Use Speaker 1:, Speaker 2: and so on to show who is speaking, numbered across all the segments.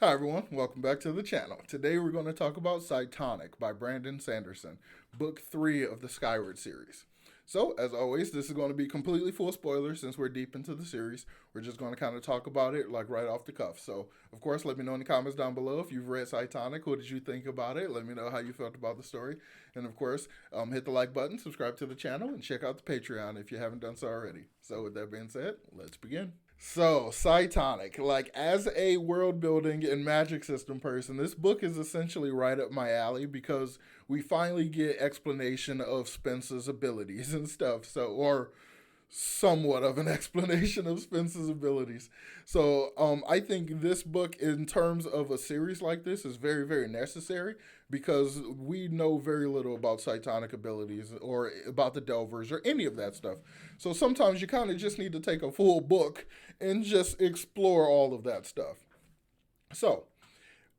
Speaker 1: Hi everyone, welcome back to the channel. Today we're going to talk about Cytonic by Brandon Sanderson, book 3 of the Skyward series. So, as always, this is going to be completely full spoilers since we're deep into the series. We're just going to kind of talk about it like right off the cuff. So, of course, let me know in the comments down below if you've read Cytonic. What did you think about it? Let me know how you felt about the story. And of course, hit the like button, subscribe to the channel, and check out the Patreon if you haven't done so already. So, with that being said, let's begin. So, Cytonic, like as a world building and magic system person, this book is essentially right up my alley because we finally get explanation of Spencer's abilities and stuff. So, or somewhat of an explanation of Spencer's abilities. So I think this book, in terms of a series like this, is very, very necessary because we know very little about Cytonic abilities or about the Delvers or any of that stuff. So sometimes you kind of just need to take a full book and just explore all of that stuff. So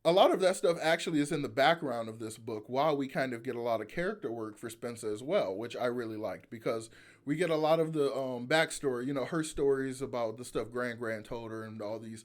Speaker 1: a lot of that stuff actually is in the background of this book while we kind of get a lot of character work for Spencer as well, which I really liked because we get a lot of the backstory, her stories about the stuff Grand told her and all these,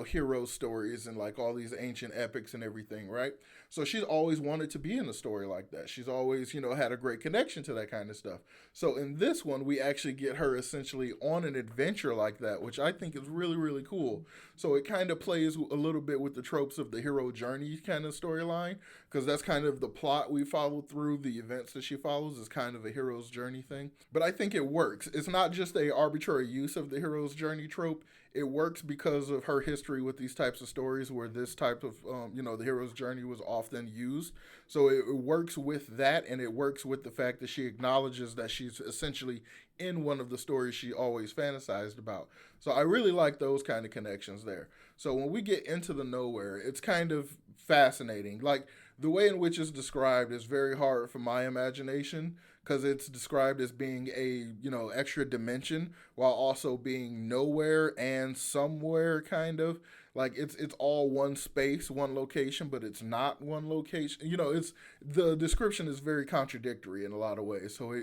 Speaker 1: hero stories and like all these ancient epics and everything, right? So she's always wanted to be in a story like that. She's always, had a great connection to that kind of stuff. So in this one, we actually get her essentially on an adventure like that, which I think is really, really cool. So it kind of plays a little bit with the tropes of the hero journey kind of storyline, because that's kind of the plot we follow through the events that she follows is kind of a hero's journey thing. But I think it works. It's not just a arbitrary use of the hero's journey trope. It works because of her history with these types of stories where this type of, the hero's journey was often used. So it works with that, and it works with the fact that she acknowledges that she's essentially in one of the stories she always fantasized about. So I really like those kind of connections there. So when we get into the nowhere, it's kind of fascinating. Like the way in which it's described is very hard for my imagination because it's described as being a extra dimension while also being nowhere and somewhere kind of like it's all one space, one location, but it's not one location. It's the description is very contradictory in a lot of ways, so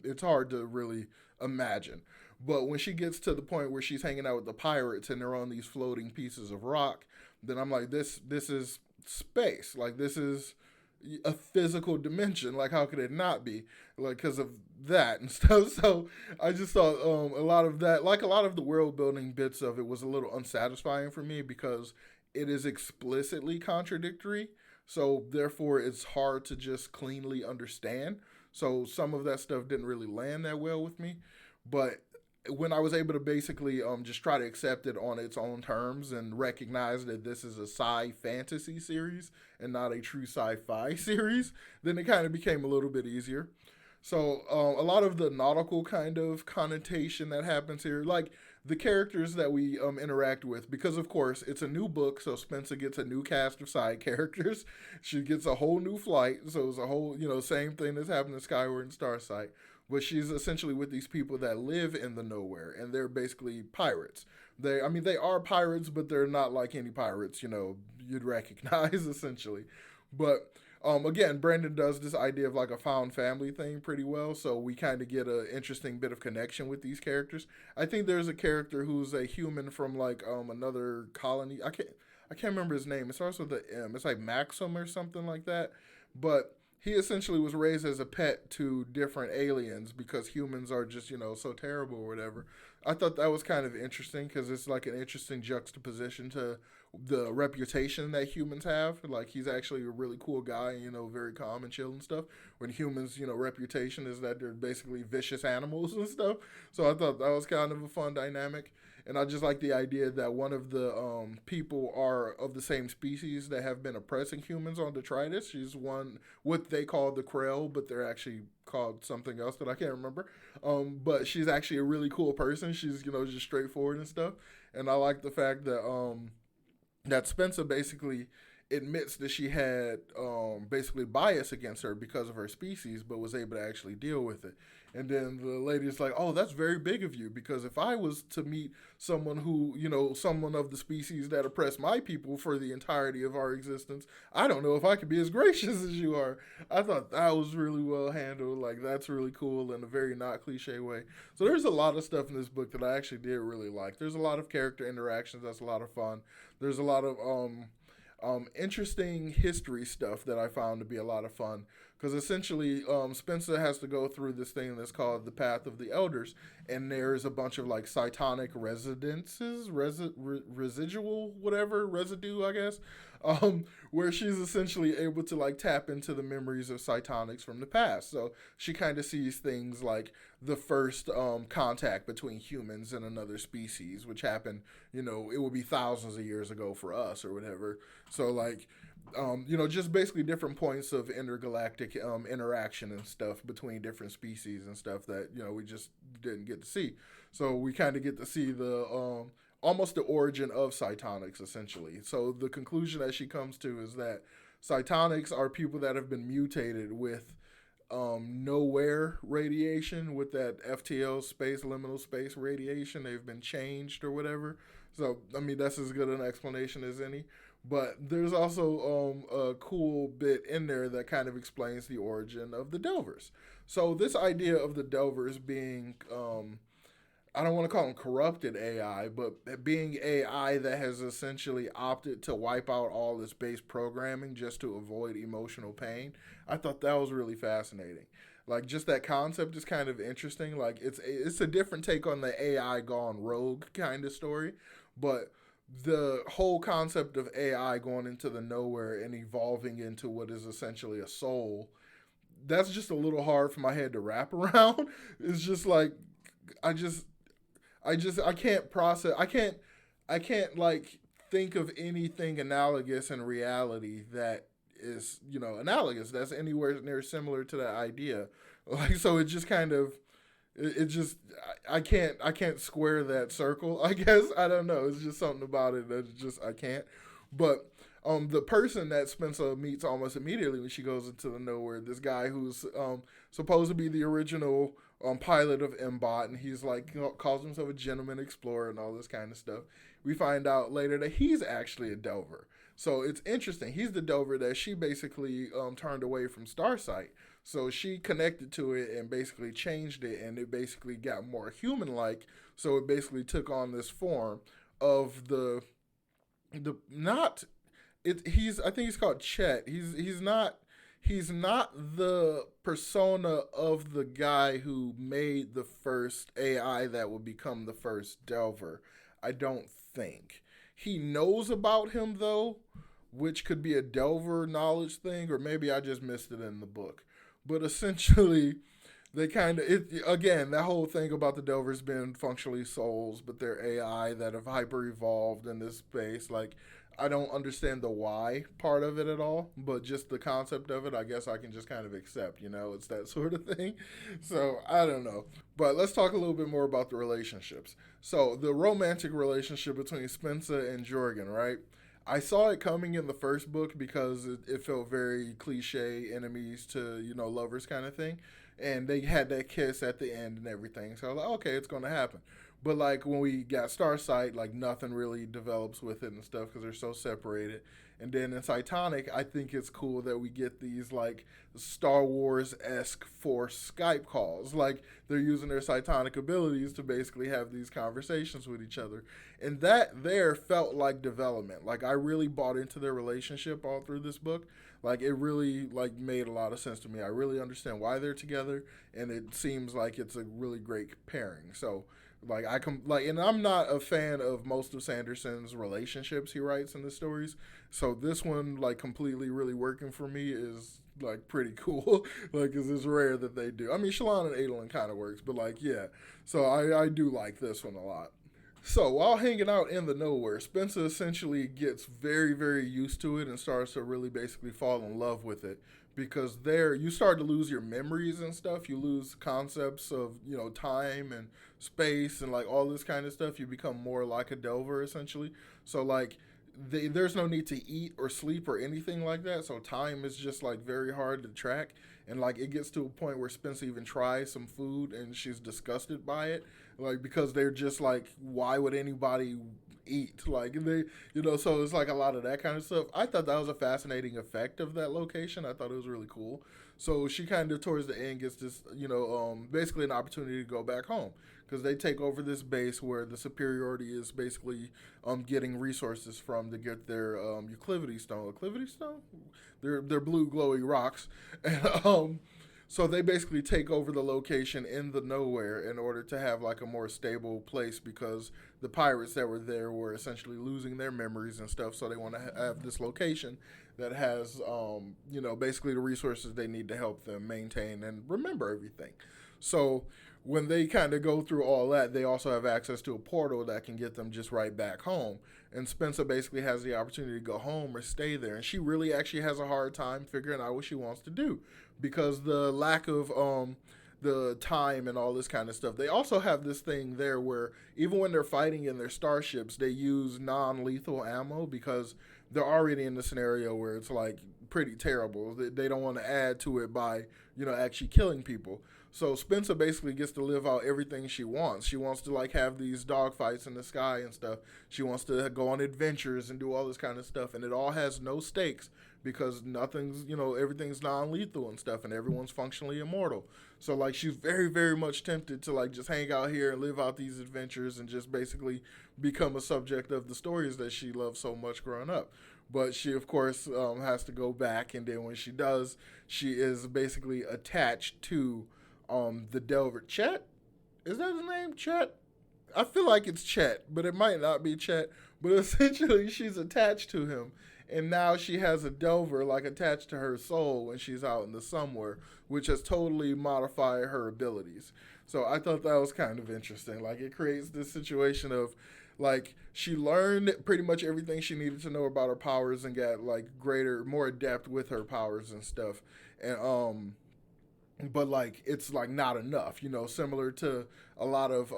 Speaker 1: it's hard to really imagine. But when she gets to the point where she's hanging out with the pirates and they're on these floating pieces of rock, then I'm like, this is space. Like this is a physical dimension. Like how could it not be? Like because of that and stuff. So I just thought a lot of that, like a lot of the world building bits of it, was a little unsatisfying for me because it is explicitly contradictory. So therefore, it's hard to just cleanly understand. So some of that stuff didn't really land that well with me. But when I was able to basically just try to accept it on its own terms and recognize that this is a sci fantasy series and not a true sci fi series, then it kind of became a little bit easier. So a lot of the nautical kind of connotation that happens here, like the characters that we interact with, because of course it's a new book, so Spencer gets a new cast of side characters. She gets a whole new flight, so it's a whole same thing that's happened to Skyward and Starsight. But she's essentially with these people that live in the nowhere, and they're basically pirates. They are pirates, but they're not like any pirates, you'd recognize essentially. But again, Brandon does this idea of like a found family thing pretty well, so we kind of get an interesting bit of connection with these characters. I think there's a character who's a human from like another colony. I can't remember his name. It starts with the M. It's like Maxim or something like that. But he essentially was raised as a pet to different aliens because humans are just so terrible or whatever. I thought that was kind of interesting because it's like an interesting juxtaposition to the reputation that humans have. Like he's actually a really cool guy, very calm and chill and stuff. When humans, reputation is that they're basically vicious animals and stuff. So I thought that was kind of a fun dynamic. And I just like the idea that one of the people are of the same species that have been oppressing humans on detritus. She's one what they call the Krell, but they're actually called something else that I can't remember. But she's actually a really cool person. She's just straightforward and stuff. And I like the fact that that Spencer basically admits that she had basically bias against her because of her species, but was able to actually deal with it. And then the lady's like, "Oh, that's very big of you, because if I was to meet someone who, someone of the species that oppressed my people for the entirety of our existence, I don't know if I could be as gracious as you are." I thought that was really well handled. Like, that's really cool in a very not cliche way. So there's a lot of stuff in this book that I actually did really like. There's a lot of character interactions that's a lot of fun. There's a lot of interesting history stuff that I found to be a lot of fun. Because essentially, Spencer has to go through this thing that's called the Path of the Elders, and there's a bunch of like Cytonic residences, residual, whatever, residue, I guess, where she's essentially able to like tap into the memories of Cytonics from the past. So she kind of sees things like the first contact between humans and another species, which happened, it would be thousands of years ago for us or whatever. So like, just basically different points of intergalactic interaction and stuff between different species and stuff that we just didn't get to see. So we kind of get to see the almost the origin of Cytonics essentially. So the conclusion that she comes to is that Cytonics are people that have been mutated with nowhere radiation, with that FTL space, liminal space radiation. They've been changed or whatever. So I mean, that's as good an explanation as any. But there's also a cool bit in there that kind of explains the origin of the Delvers. So this idea of the Delvers being, I don't want to call them corrupted AI, but being AI that has essentially opted to wipe out all its base programming just to avoid emotional pain, I thought that was really fascinating. Like, just that concept is kind of interesting. Like, it's a different take on the AI gone rogue kind of story, but the whole concept of AI going into the nowhere and evolving into what is essentially a soul, that's just a little hard for my head to wrap around. It's just like, I just I can't process, I can't like think of anything analogous in reality that is, analogous, that's anywhere near similar to that idea. Like, so it just kind of, it just, I can't square that circle. I guess, I don't know. It's just something about it that just I can't. But the person that Spencer meets almost immediately when she goes into the nowhere, this guy who's supposed to be the original pilot of MBOT, and he's like, calls himself a gentleman explorer and all this kind of stuff. We find out later that he's actually a Delver. So it's interesting. He's the Delver that she basically turned away from Starsight. So she connected to it and basically changed it, and it basically got more human-like. So it basically took on this form of the not it. He's, I think he's called Chet. He's not the persona of the guy who made the first AI that would become the first Delver. I don't think. He knows about him though, which could be a Delver knowledge thing, or maybe I just missed it in the book. But essentially, they kind of, it again, that whole thing about the Delvers being functionally souls, but they're AI that have hyper evolved in this space. Like, I don't understand the why part of it at all, but just the concept of it, I guess I can just kind of accept. It's that sort of thing. So I don't know. But let's talk a little bit more about the relationships. So the romantic relationship between Spencer and Jorgen, right? I saw it coming in the first book because it felt very cliche, enemies to, lovers kind of thing. And they had that kiss at the end and everything. So I was like, okay, it's going to happen. But like when we got Starsight, like nothing really develops with it and stuff because they're so separated. And then in Cytonic, I think it's cool that we get these like Star Wars esque force Skype calls. Like they're using their Cytonic abilities to basically have these conversations with each other. And that there felt like development. Like I really bought into their relationship all through this book. Like it really like made a lot of sense to me. I really understand why they're together, and it seems like it's a really great pairing. So like and I'm not a fan of most of Sanderson's relationships he writes in the stories. So this one like completely really working for me is like pretty cool. Like, cause it's rare that they do. I mean, Shalon and Adolin kind of works, but like yeah. So I do like this one a lot. So while hanging out in the nowhere, Spencer essentially gets very, very used to it and starts to really basically fall in love with it, because there you start to lose your memories and stuff. You lose concepts of, time and space and like all this kind of stuff. You become more like a Delver essentially. So like there's no need to eat or sleep or anything like that. So time is just like very hard to track. And like it gets to a point where Spencer even tries some food and she's disgusted by it. Like because they're just like, why would anybody eat? Like they, so it's like a lot of that kind of stuff. I thought that was a fascinating effect of that location. I thought it was really cool. So she kind of towards the end gets this, basically an opportunity to go back home because they take over this base where the superiority is basically getting resources from to get their Euclidity stone. Euclidity stone? They're blue glowy rocks. And so they basically take over the location in the nowhere in order to have like a more stable place because the pirates that were there were essentially losing their memories and stuff. So they want to have this location that has, basically the resources they need to help them maintain and remember everything. So when they kind of go through all that, they also have access to a portal that can get them just right back home. And Spencer basically has the opportunity to go home or stay there. And she really actually has a hard time figuring out what she wants to do because the lack of the time and all this kind of stuff. They also have this thing there where even when they're fighting in their starships, they use non-lethal ammo because they're already in the scenario where it's like pretty terrible. They don't want to add to it by, actually killing people. So Spencer basically gets to live out everything she wants. She wants to like have these dogfights in the sky and stuff. She wants to go on adventures and do all this kind of stuff, and it all has no stakes because nothing's, everything's non-lethal and stuff, and everyone's functionally immortal. So like she's very, very much tempted to like just hang out here and live out these adventures and just basically become a subject of the stories that she loved so much growing up. But she, of course, has to go back, and then when she does, she is basically attached to the Delver. Chet? Is that his name? Chet? I feel like it's Chet, but it might not be Chet. But essentially, she's attached to him, and now she has a Delver like attached to her soul when she's out in the somewhere, which has totally modified her abilities. So I thought that was kind of interesting. Like it creates this situation of like she learned pretty much everything she needed to know about her powers and got like greater, more adept with her powers and stuff. And but like it's like not enough, similar to a lot of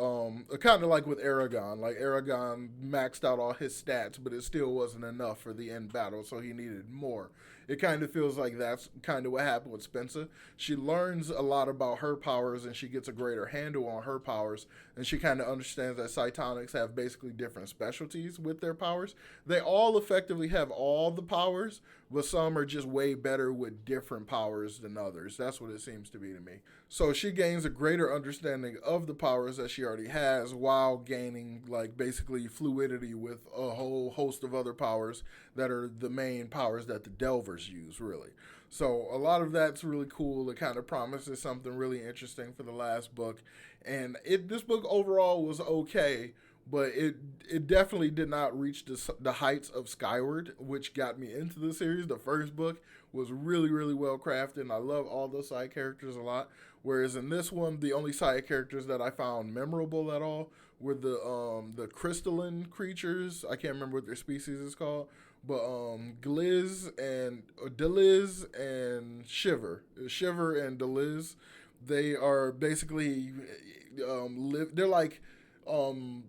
Speaker 1: kind of like with Aragon. Like Aragon maxed out all his stats, but it still wasn't enough for the end battle, so he needed more. It kind of feels like that's kind of what happened with Spencer. She learns a lot about her powers and she gets a greater handle on her powers, and she kind of understands that Cytonics have basically different specialties with their powers. They all effectively have all the powers, but some are just way better with different powers than others. That's what it seems to be to me. So she gains a greater understanding of the powers that she already has while gaining like basically fluidity with a whole host of other powers that are the main powers that the Delvers use, really. So a lot of that's really cool. It kind of promises something really interesting for the last book. And this book overall was okay, but it definitely did not reach the heights of Skyward, which got me into the series. The first book was really, really well crafted, and I love all the side characters a lot. Whereas in this one, the only side characters that I found memorable at all were the crystalline creatures. I can't remember what their species is called, but Gliz and Deliz and Shiver and Deliz. They are basically they're like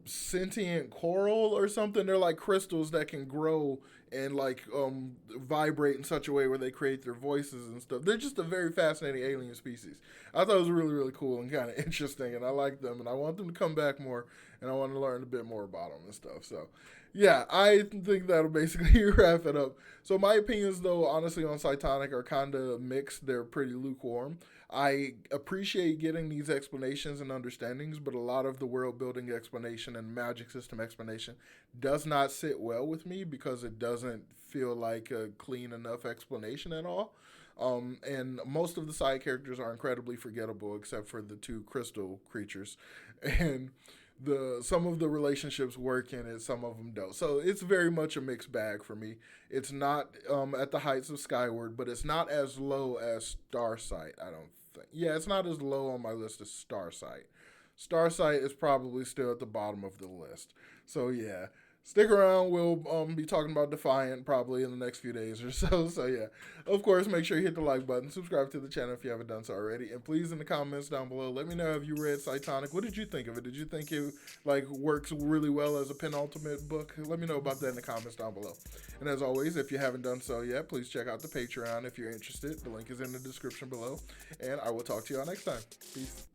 Speaker 1: sentient coral or something. They're like crystals that can grow and like vibrate in such a way where they create their voices and stuff. They're just a very fascinating alien species. I thought it was really, really cool and kind of interesting, and I like them, and I want them to come back more, and I want to learn a bit more about them and stuff. So yeah, I think that'll basically wrap it up. So my opinions, though, honestly, on Cytonic are kind of mixed. They're pretty lukewarm. I appreciate getting these explanations and understandings, but a lot of the world building explanation and magic system explanation does not sit well with me because it doesn't feel like a clean enough explanation at all. And most of the side characters are incredibly forgettable except for the two crystal creatures. And some of the relationships work in it, some of them don't. So it's very much a mixed bag for me. It's not at the heights of Skyward, but it's not as low as Starsight, I don't think. Yeah, it's not as low on my list as Starsight. Starsight is probably still at the bottom of the list. So yeah. Stick around. We'll be talking about Defiant probably in the next few days or so. So yeah, of course, make sure you hit the like button, subscribe to the channel if you haven't done so already, and please in the comments down below let me know if you read Cytonic. What did you think of it? Did you think it like works really well as a penultimate book? Let me know about that in the comments down below. And as always, if you haven't done so yet, please check out the Patreon if you're interested. The link is in the description below, and I will talk to y'all next time. Peace.